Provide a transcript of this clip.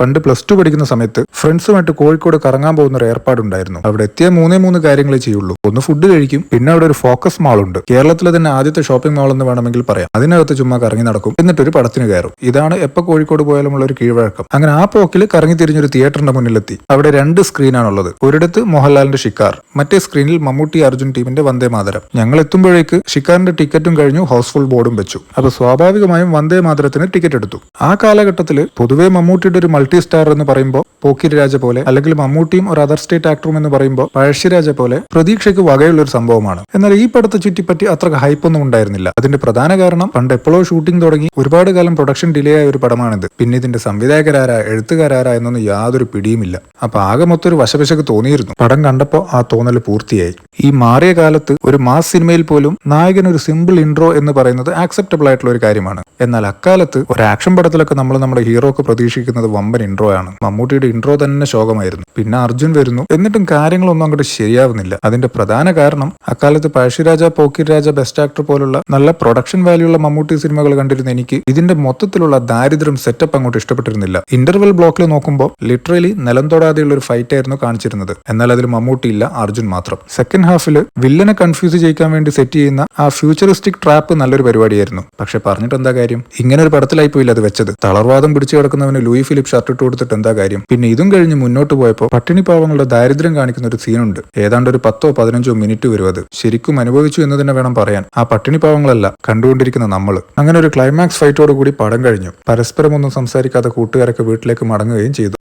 പണ്ട് +2 പഠിക്കുന്ന സമയത്ത് ഫ്രണ്ട്സുമായിട്ട് കോഴിക്കോട് കറങ്ങാൻ പോകുന്ന ഒരു ഏർപ്പാടുണ്ടായിരുന്നു. അവിടെ എത്തിയ മൂന്നേ കാര്യങ്ങളെ ചെയ്യുള്ളൂ. ഒന്ന് ഫുഡ് കഴിക്കും, പിന്നെ അവിടെ ഒരു ഫോക്കസ് മാൾ ഉണ്ട്. കേരളത്തിലെ തന്നെ ആദ്യത്തെ ഷോപ്പിംഗ് മാൾ എന്ന് വേണമെങ്കിൽ പറയാം. അതിനകത്ത് ചുമ്മാ കറങ്ങി നടക്കും, എന്നിട്ടൊരു പടത്തിന് കയറും. ഇതാണ് എപ്പോ കോഴിക്കോട് പോയാലും ഉള്ള ഒരു കീഴ്വഴക്കം. അങ്ങനെ ആ പോക്കിൽ കറങ്ങി തിരിഞ്ഞൊരു തിയേറ്ററിന്റെ മുന്നിലെത്തി. അവിടെ 2 സ്ക്രീനാണുള്ളത്. ഒരിടത്ത് മോഹൻലാലിന്റെ ഷിക്കാർ, മറ്റേ സ്ക്രീനിൽ മമ്മൂട്ടി അർജുൻ ടീമിന്റെ വന്ദേ മാതരം. ഞങ്ങൾ എത്തുമ്പോഴേക്ക് ഷിക്കാറിന്റെ ടിക്കറ്റും കഴിഞ്ഞു, ഹൗസ്ഫുൾ ബോർഡും വെച്ചു. അപ്പൊ സ്വാഭാവികമായും വന്ദേ മാതരത്തിന് ടിക്കറ്റ് എടുത്തു. ആ കാലഘട്ടത്തിൽ പൊതുവെ മമ്മൂട്ടിയുടെ ഒരു മൾട്ടി സ്റ്റാർ എന്ന് പറയുമ്പോൾ പോക്കിരി രാജ പോലെ, അല്ലെങ്കിൽ മമ്മൂട്ടിയും ഒരു അതർ സ്റ്റേറ്റ് ആക്ടറും എന്ന് പറയുമ്പോൾ പഴശ്ശിരാജ പോലെ പ്രതീക്ഷയ്ക്ക് വകയുള്ള ഒരു സംഭവമാണ്. എന്നാൽ ഈ പടത്തെ ചുറ്റിപ്പറ്റി അത്ര ഹൈപ്പൊന്നും ഉണ്ടായിരുന്നില്ല. അതിന്റെ പ്രധാന കാരണം പണ്ട് എപ്പോഴോ ഷൂട്ടിംഗ് തുടങ്ങി ഒരുപാട് കാലം പ്രൊഡക്ഷൻ ഡിലേ ആയ ഒരു പടമാണിത്. പിന്നെ ഇതിന്റെ സംവിധായകരാരാ എഴുത്തുകാരാരാ എന്നൊന്നും യാതൊരു പിടിയുമില്ല. അപ്പൊ ആകെ മൊത്തം ഒരു വശപശക്ക് തോന്നിയിരുന്നു. പടം കണ്ടപ്പോ ആ തോന്നൽ പൂർത്തിയായി. ഈ മാറിയ കാലത്ത് ഒരു മാസ് സിനിമയിൽ പോലും നായകൻ ഒരു സിമ്പിൾ ഇൻട്രോ എന്ന് പറയുന്നത് ആക്സെപ്റ്റബിൾ ആയിട്ടുള്ള ഒരു കാര്യമാണ്. എന്നാൽ അക്കാലത്ത് ഒരു ആക്ഷൻ പടത്തിലൊക്കെ നമ്മൾ നമ്മുടെ ഹീറോക്ക് പ്രതീക്ഷിക്കുന്നത് വമ്പൻ ഇൻട്രോ ആണ്. മമ്മൂട്ടിയുടെ ഇൻട്രോ തന്നെ ശോകമായിരുന്നു. പിന്നെ അർജുൻ വരുന്നു, എന്നിട്ടും കാര്യങ്ങളൊന്നും അങ്ങോട്ട് ശരിയാവുന്നില്ല. അതിന്റെ പ്രധാന കാരണം അക്കാലത്ത് പഴശ്ശിരാജ, പോക്കിരി രാജ, ബെസ്റ്റ് ആക്ടർ പോലുള്ള നല്ല പ്രൊഡക്ഷൻ വാല്യൂ ഉള്ള മമ്മൂട്ടി സിനിമകൾ കണ്ടിരുന്ന എനിക്ക് ഇതിന്റെ മൊത്തത്തിലുള്ള ദാരിദ്ര്യം സെറ്റപ്പ് അങ്ങോട്ട് ഇഷ്ടപ്പെട്ടിരുന്നില്ല. ഇന്റർവെൽ ബ്ലോക്കിൽ നോക്കുമ്പോൾ ലിറ്ററലി നിലം തൊടാതെയുള്ള ഒരു ഫൈറ്റ് ആയിരുന്നു കാണിച്ചിരുന്നത്. എന്നാൽ അതിൽ മമ്മൂട്ടി ഇല്ല, അർജുൻ മാത്രം. സെക്കൻഡ് ഹാഫിൽ വില്ലനെ കൺഫ്യൂസ് ചെയ്യിക്കാൻ വേണ്ടി സെറ്റ് ചെയ്യുന്ന ആ ഫ്യൂച്ചറിസ്റ്റിക് ട്രാപ്പ് നല്ലൊരു പരിപാടിയായിരുന്നു. പക്ഷെ പറഞ്ഞിട്ട് എന്താ കാര്യം? ഇങ്ങനെ ഒരു പടത്തിലായി പോയില്ല അത് വെച്ചത്. തളർവാദം പിടിച്ചു കിടക്കുന്നവന് ലൂയി ഫിലിപ്പ് ഷർട്ട് ഇട്ട് കൊടുത്തിട്ട് എന്താ കാര്യം? പിന്നെ ഇതും കഴിഞ്ഞ് മുന്നോട്ട് പോയപ്പോൾ പട്ടിണി പാവങ്ങളുടെ ദാരിദ്ര്യം കാണിക്കുന്ന ഒരു സീനുണ്ട്. ഏതാണ്ട് ഒരു 10-15 മിനിറ്റ് വരും. അത് ശരിക്കും അനുഭവിച്ചു എന്ന് തന്നെ വേണം പറയാൻ. ആ പട്ടിണി പാവങ്ങളല്ല, കണ്ടുകൊണ്ടിരിക്കുന്ന നമ്മൾ. അങ്ങനെ ഒരു ക്ലൈമാക്സ് ഫൈറ്റോട് കൂടി പടം കഴിഞ്ഞു. പരസ്പരം ഒന്നും സംസാരിക്കാതെ കൂട്ടുകാരൊക്കെ വീട്ടിലേക്ക് മടങ്ങുകയും ചെയ്തു.